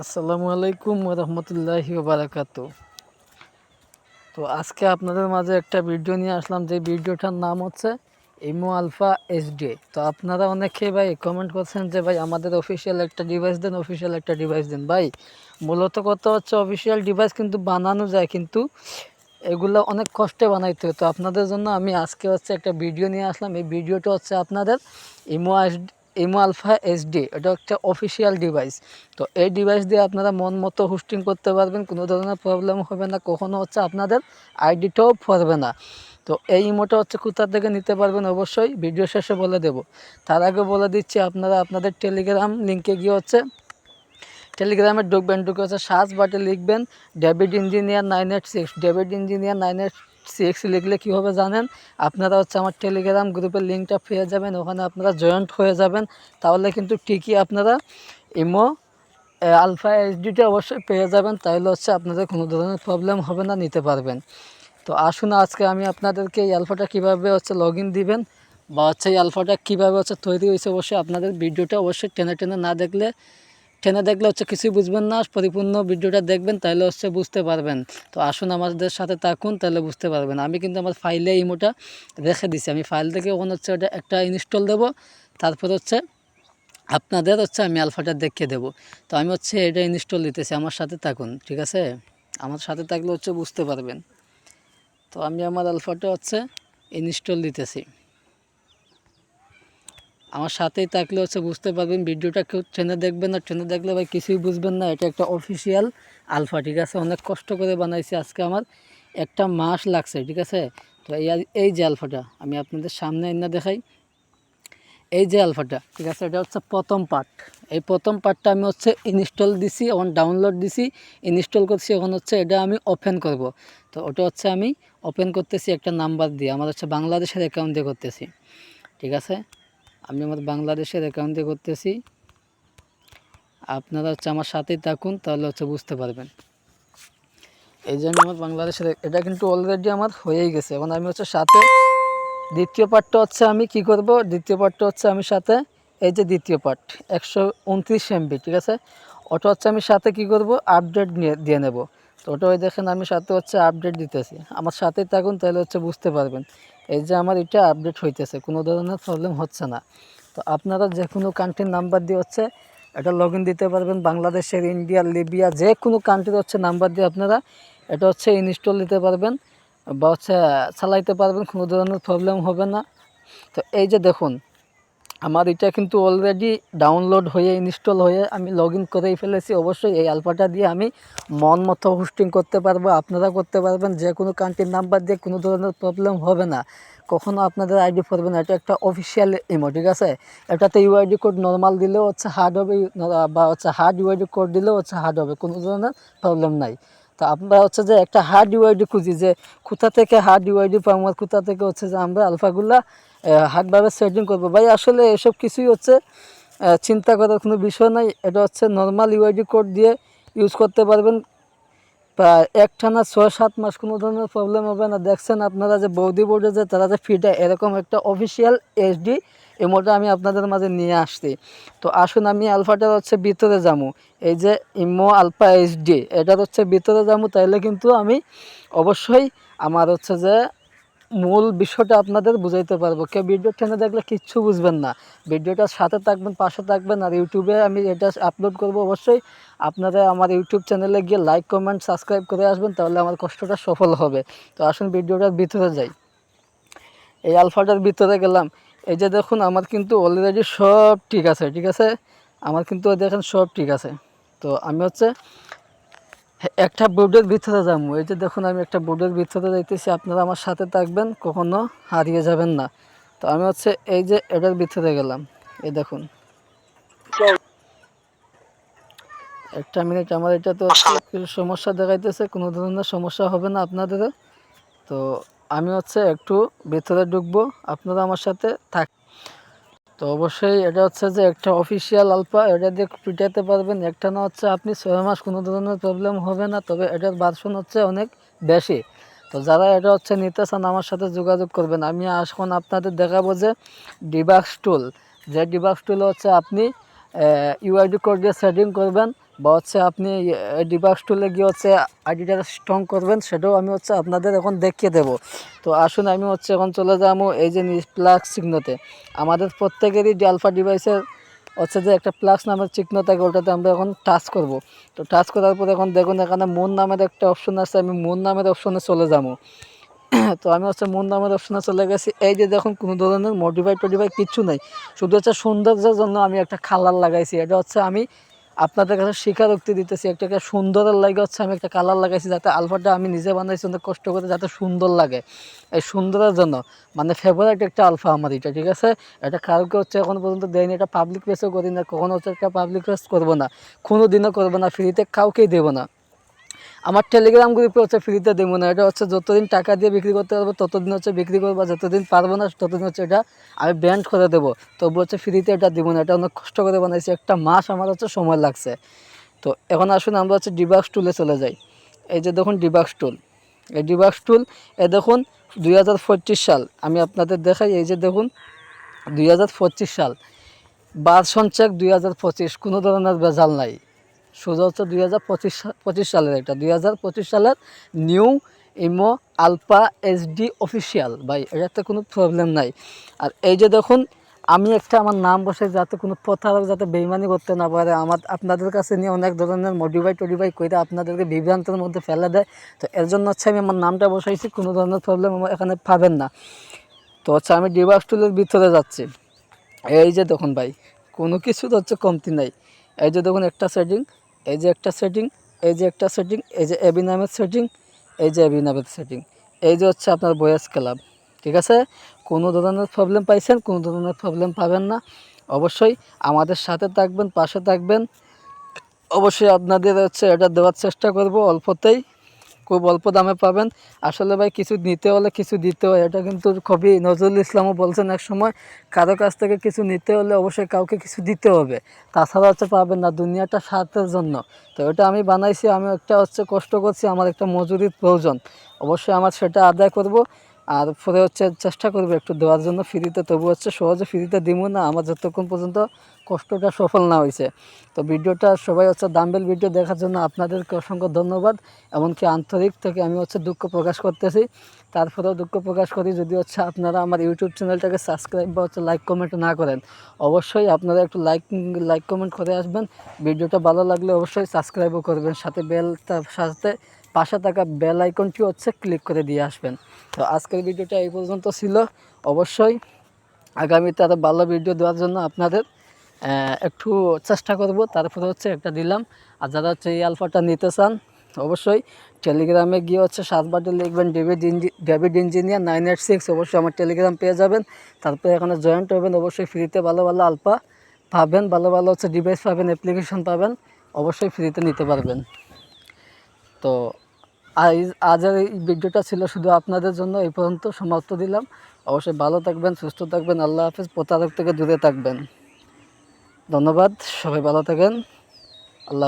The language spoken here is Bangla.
আসসালামু আলাইকুম রহমতুল্লাহি বারাকাতু। তো আজকে আপনাদের মাঝে একটা ভিডিও নিয়ে আসলাম, যে ভিডিওটার নাম হচ্ছে ইমো আলফা এইচডি। তো আপনারা অনেকে ভাই কমেন্ট করছেন যে ভাই আমাদের অফিসিয়াল একটা ডিভাইস দেন, অফিসিয়াল একটা ডিভাইস দেন। ভাই মূলত কথা হচ্ছে অফিসিয়াল ডিভাইস কিন্তু বানানো যায়, কিন্তু এগুলো অনেক কষ্টে বানাইতে হয়। তো আপনাদের জন্য আমি আজকে হচ্ছে একটা ভিডিও নিয়ে আসলাম। এই ভিডিওটা হচ্ছে আপনাদের ইমো আলফা এইচডি, এটা একটা অফিসিয়াল ডিভাইস। তো এই ডিভাইস দিয়ে আপনারা মন মতো হোস্টিং করতে পারবেন, কোনো ধরনের প্রবলেম হবে না, কখনো হচ্ছে আপনাদের আইডিটাও পড়বে না। তো এই ইমোটা হচ্ছে কোথা থেকে নিতে পারবেন অবশ্যই ভিডিও শেষে বলে দেব। তার আগে বলে দিচ্ছি, আপনারা আপনাদের টেলিগ্রাম লিঙ্কে গিয়ে হচ্ছে টেলিগ্রামে ঢুকবেন, ঢুকে হচ্ছে সার্চ বাটে লিখবেন ডেভিড ইঞ্জিনিয়ার 986। ডেভিড ইঞ্জিনিয়ার 986 লিখলে কী হবে জানেন, আপনারা হচ্ছে আমার টেলিগ্রাম গ্রুপের লিঙ্কটা পেয়ে যাবেন, ওখানে আপনারা জয়েন্ট হয়ে যাবেন। তাহলে কিন্তু ঠিকই আপনারা ইমো আলফা এইচডিটা অবশ্যই পেয়ে যাবেন। তাহলে হচ্ছে আপনাদের কোনো ধরনের প্রবলেম হবে না, নিতে পারবেন। তো আসুন আজকে আমি আপনাদেরকে এই আলফাটা কীভাবে হচ্ছে লগ ইন দিবেন, বা হচ্ছে এই আলফাটা কীভাবে হচ্ছে তৈরি হয়েছে, অবশ্যই আপনাদের ভিডিওটা অবশ্যই টেনে টেনে না দেখলে হচ্ছে কিছুই বুঝবেন না। পরিপূর্ণ ভিডিওটা দেখবেন, তাহলে হচ্ছে বুঝতে পারবেন। তো আসুন আমাদের সাথে থাকুন, তাহলে বুঝতে পারবেন। আমি কিন্তু আমার ফাইলে ইমোটা রেখে দিছি, আমি ফাইল থেকে ওখানে হচ্ছে ওটা একটা ইনস্টল দেব, তারপর হচ্ছে আপনাদের হচ্ছে আমি আলফাটা দেখিয়ে দেব। তো আমি হচ্ছে এটা ইনস্টল দিতেছি, আমার সাথে থাকুন, ঠিক আছে? আমার সাথে থাকলে হচ্ছে বুঝতে পারবেন। তো আমি আমার আলফাটা হচ্ছে ইনস্টল দিতেছি, আমার সাথেই থাকলে হচ্ছে বুঝতে পারবেন। ভিডিওটা কেউ ট্রেনে দেখবেন না, ট্রেনে দেখলে ভাই কিছুই বুঝবেন না। এটা একটা অফিসিয়াল আলফা, ঠিক আছে? অনেক কষ্ট করে বানাইছি, আজকে আমার একটা মাস লাগছে, ঠিক আছে? তো এই যে আলফাটা আমি আপনাদের সামনে এনে দেখাই, এই যে আলফাটা, ঠিক আছে? এটা হচ্ছে প্রথম পার্ট। এই প্রথম পার্টটা আমি হচ্ছে ইনস্টল দিছি, এখন ডাউনলোড দিছি, ইনস্টল করছি, এখন হচ্ছে এটা আমি ওপেন করব। তো ওটা হচ্ছে আমি ওপেন করতেছি একটা নাম্বার দিয়ে, আমার হচ্ছে বাংলাদেশের অ্যাকাউন্ট দিয়ে করতেছি, ঠিক আছে? আমি আমার বাংলাদেশের অ্যাকাউন্ট দিয়ে করতেছি, আপনারা হচ্ছে আমার সাথেই থাকুন, তাহলে হচ্ছে বুঝতে পারবেন। এই জন্য আমার বাংলাদেশের এটা কিন্তু অলরেডি আমার হয়েই গেছে। এখন আমি হচ্ছে সাথে দ্বিতীয় পার্টটা হচ্ছে আমি কি করব, দ্বিতীয় পার্টটা হচ্ছে আমি সাথে এই যে দ্বিতীয় পার্ট 129 MB, ঠিক আছে? ওটা হচ্ছে আমি সাথে কি করব, আপডেট দিয়ে নেব। তো ওটা ওই দেখেন আমি সাথে হচ্ছে আপডেট দিতেছি, আমার সাথেই থাকুন, তাহলে হচ্ছে বুঝতে পারবেন। এই যে আমার এটা আপডেট হইতেছে, কোনো ধরনের প্রবলেম হচ্ছে না। তো আপনারা যে কোনো কান্ট্রির নাম্বার দিয়ে হচ্ছে এটা লগ ইন দিতে পারবেন, বাংলাদেশের, ইন্ডিয়া, লিবিয়া, যে কোনো কান্ট্রির হচ্ছে নাম্বার দিয়ে আপনারা এটা হচ্ছে ইনস্টল দিতে পারবেন, বা হচ্ছে চালাইতে পারবেন, কোনো ধরনের প্রবলেম হবে না। তো এই যে দেখুন, আমার এটা কিন্তু অলরেডি ডাউনলোড হয়ে ইনস্টল হয়ে আমি লগ ইন করেই ফেলেছি। অবশ্যই এই আলফাটা দিয়ে আমি মন মতো হোস্টিং করতে পারবো, আপনারা করতে পারবেন, যে কোনো কান্ট্রির নাম্বার দিয়ে কোনো ধরনের প্রবলেম হবে না, কখনো আপনাদের আইডি পড়বে না। এটা একটা অফিসিয়াল ইমো, ঠিক আছে? এটাতে ইউআইডি কোড নর্মাল দিলেও হচ্ছে হার্ড হবে, বা হচ্ছে হার্ড ইউআইডি কোড দিলেও হচ্ছে হার্ড হবে, কোনো ধরনের প্রবলেম নাই। তো আমরা হচ্ছে যে একটা হার্ড ইউআইডি খুঁজি, যে কোথা থেকে হার্ড ইউআইডি পাবো, কোথা থেকে হচ্ছে যে আমরা আলফাগুলা হার্ডভাবে সেটিং করবো। ভাই আসলে এসব কিছুই হচ্ছে চিন্তা করার কোনো বিষয় নাই। এটা হচ্ছে নর্মাল ইউআইডি কোড দিয়ে ইউজ করতে পারবেন, প্রায় একটানা 6-7 মাস কোনো ধরনের প্রবলেম হবে না। দেখছেন আপনারা যে বৌদি বোর্ডে যে তারা যে ফিটা, এরকম একটা অফিসিয়াল এইচডি ইমোটা আমি আপনাদের মাঝে নিয়ে আসছি। তো আসুন আমি আলফাটার হচ্ছে ভিতরে যাবো, এই যে ইমো আলফা এইচডি এটার হচ্ছে ভিতরে যাবো, তাইলে কিন্তু আমি অবশ্যই আমার হচ্ছে যে মূল বিষয়টা আপনাদের বুঝাইতে পারবো। কেউ ভিডিও টেনে দেখলে কিচ্ছু বুঝবেন না, ভিডিওটার সাথে থাকবেন, পাশে থাকবেন। আর ইউটিউবে আমি এটা আপলোড করব, অবশ্যই আপনারা আমার ইউটিউব চ্যানেলে গিয়ে লাইক, কমেন্ট, সাবস্ক্রাইব করে আসবেন, তাহলে আমার কষ্টটা সফল হবে। তো আসুন ভিডিওটার ভিতরে যাই। এই আলফাটার ভিতরে গেলাম, এই যে দেখুন আমার কিন্তু অলরেডি সব ঠিক আছে, ঠিক আছে? আমার কিন্তু দেখেন সব ঠিক আছে। তো আমি হচ্ছে একটা বোর্ডের ভিতরে যাবো, এই যে দেখুন আমি একটা বোর্ডের ভিতরে যাইতেছি, আপনারা আমার সাথে থাকবেন, কখনো হারিয়ে যাবেন না। তো আমি হচ্ছে এই যে এটার ভিতরে গেলাম, এই দেখুন, একটা মিনিট, আমার এটা তো কিছু সমস্যা দেখাইতেছে, কোনো ধরনের সমস্যা হবে না আপনাদের। তো আমি হচ্ছে একটু ভিতরে ঢুকবো, আপনারা আমার সাথে থাক। তো অবশ্যই এটা হচ্ছে যে একটা অফিসিয়াল আলফা, এটা দিয়ে পিটাতে পারবেন, একটা না হচ্ছে আপনি 6 মাস, কোনো ধরনের প্রবলেম হবে না। তবে এটার ভার্সন হচ্ছে অনেক বেশি। তো যারা এটা হচ্ছে নিতে চান আমার সাথে যোগাযোগ করবেন। আমি এখন আপনাদের দেখাবো যে ডিবাক্স টুল, যে ডিবাক্স টুল হচ্ছে আপনি ইউআইডি কোড দিয়ে সেটিং করবেন, বা হচ্ছে আপনি ডিবাক্স টুলে গিয়ে হচ্ছে আইডিটা স্ট্রং করবেন, সেটাও আমি হচ্ছে আপনাদের এখন দেখিয়ে দেব। তো আসুন আমি হচ্ছে এখন চলে যাবো এই যে প্লাস চিহ্নতে। আমাদের প্রত্যেকেরই যে আলফা ডিভাইসের হচ্ছে যে একটা প্লাস নামের চিহ্ন থাকে, ওটাতে আমরা এখন টাচ করব। তো টাচ করার পর এখন দেখুন এখানে মন নামের একটা অপশন আছে, আমি মন নামের অপশনে চলে যাবো। তো আমি হচ্ছে মন নামের অপশনে চলে গেছি। এই যে দেখুন কোনো ধরনের মডিফাই টডিফাই কিচ্ছু নাই, শুধু হচ্ছে সৌন্দর্যের জন্য আমি একটা কালার লাগাইছি। এটা হচ্ছে আমি আপনাদের কাছে স্বীকারোক্তি দিতেছি, একটা সুন্দরের লাগে হচ্ছে আমি একটা কালার লাগাইছি, যাতে আলফাটা আমি নিজে বানাইছি অনেক কষ্ট করে, যাতে সুন্দর লাগে। এই সুন্দরের জন্য মানে ফেভারিট একটা আলফা আমার এটা, ঠিক আছে। এটা কাউকে হচ্ছে এখন পর্যন্ত দেয়নি, এটা পাবলিক প্লেসও করি না, কখনো হচ্ছে একটা পাবলিক প্লেস করবো না, কোনো দিনও করবো না, ফ্রিতে কাউকেই দেবো না। আমার টেলিগ্রাম গ্রুপে হচ্ছে ফ্রিতে দেবো না, এটা হচ্ছে যতদিন টাকা দিয়ে বিক্রি করতে পারবো ততদিন হচ্ছে বিক্রি করবো, যতদিন পারবো না ততদিন হচ্ছে এটা আমি ব্যান্ড করে দেবো। তবু হচ্ছে ফ্রিতে এটা দেবো না, এটা অনেক কষ্ট করে বানাইছি, একটা মাস আমার হচ্ছে সময় লাগছে। তো এখন আসুন আমরা হচ্ছে ডিবাক্স টুলে চলে যাই। এই যে দেখুন ডিবাক্স টুল, এই ডিবাক্স টুল এ দেখুন 2025 সাল আমি আপনাদের দেখাই। এই যে দেখুন 2025 সাল, ভার্সন চেক 2025, কোনো ধরনের ভেজাল নাই, সোজা হচ্ছে 2025 সালের, এটা 2025 সালের নিউ ইমো আলফা এইচডি অফিসিয়াল ভাই, এটাতে কোনো প্রবলেম নাই। আর এই যে দেখুন আমি একটা আমার নাম বসে, যাতে কোনো প্রতারক যাতে বেইমানি করতে না পারে, আমার আপনাদের কাছে নিয়ে অনেক ধরনের মডিফাই টডিফাই করে আপনাদেরকে বিভ্রান্তের মধ্যে ফেলে দেয়। তো এর জন্য হচ্ছে আমি আমার নামটা বসাইছি, কোনো ধরনের প্রবলেম আমার এখানে পাবেন না। তো হচ্ছে আমি ডিবাক্স টুলের ভিতরে যাচ্ছি। এই যে দেখুন ভাই কোনো কিছু তো হচ্ছে কমতি নাই। এই যে দেখুন একটা সেটিং, এই যে একটা সেটিং, এই যে একটা সেটিং, এই যে এবি নামের সেটিং, এই যে এবি নামের সেটিং, এই যে হচ্ছে আপনার বয়েস ক্লাব, ঠিক আছে। কোনো ধরনের প্রবলেম পাইছেন, কোনো ধরনের প্রবলেম পাবেন না। অবশ্যই আমাদের সাথে থাকবেন, পাশে থাকবেন। অবশ্যই আপনাদের হচ্ছে এটা দেওয়ার চেষ্টা করব অল্পতেই, খুব অল্প দামে পাবেন। আসলে ভাই কিছু নিতে হলে কিছু দিতে হয়, এটা কিন্তু কবি নজরুল ইসলামও বলছেন এক সময়, কারো কাছ থেকে কিছু নিতে হলে অবশ্যই কাউকে কিছু দিতে হবে, তাছাড়া হচ্ছে পাবেন না, দুনিয়াটা স্বার্থের জন্য। তো এটা আমি বানাইছি, আমি একটা হচ্ছে কষ্ট করছি, আমার একটা মজুরির প্রয়োজন, অবশ্যই আমার সেটা আদায় করব। আর পরে হচ্ছে চেষ্টা করবো একটু দেওয়ার জন্য ফ্রিতে, তবু হচ্ছে সহজে ফ্রিতে দিব না আমার যতক্ষণ পর্যন্ত কষ্টটা সফল না হয়েছে। তো ভিডিওটা সবাই হচ্ছে ডাম্বেল ভিডিও দেখার জন্য আপনাদেরকে অসংখ্য ধন্যবাদ। এমনকি আন্তরিক থেকে আমি হচ্ছে দুঃখ প্রকাশ করতেছি, তারপরেও দুঃখ প্রকাশ করি যদি হচ্ছে আপনারা আমার ইউটিউব চ্যানেলটাকে সাবস্ক্রাইব বা হচ্ছে লাইক কমেন্ট না করেন। অবশ্যই আপনারা একটু লাইক কমেন্ট করে আসবেন, ভিডিওটা ভালো লাগলে অবশ্যই সাবস্ক্রাইবও করবেন, সাথে সাথে পাশে থাকা বেল আইকনটি হচ্ছে ক্লিক করে দিয়ে আসবেন। তো আজকের ভিডিওটা এই পর্যন্ত ছিল। অবশ্যই আগামীতে আরও ভালো ভিডিও দেওয়ার জন্য আপনাদের একটু চেষ্টা করব, তারপরে হচ্ছে একটা দিলাম। আর যারা হচ্ছে এই আলফাটা নিতে চান অবশ্যই টেলিগ্রামে গিয়ে হচ্ছে 7 বাটে লিখবেন ডেভিড ইঞ্জিনিয়ার 986, অবশ্যই আমার টেলিগ্রাম পেয়ে যাবেন। তারপরে এখানে জয়েন্ট হবেন, অবশ্যই ফ্রিতে ভালো ভালো আলফা পাবেন, ভালো ভালো হচ্ছে ডিভাইস পাবেন, অ্যাপ্লিকেশন পাবেন, অবশ্যই ফ্রিতে নিতে পারবেন। তো আজের এই ভিডিওটা ছিল শুধু আপনাদের জন্য, এই পর্যন্ত সমাপ্ত দিলাম। অবশ্যই ভালো থাকবেন, সুস্থ থাকবেন, আল্লাহ হাফেজ, প্রতারক থেকে দূরে থাকবেন। ধন্যবাদ, সবাই ভালো থাকেন। আল্লাহ।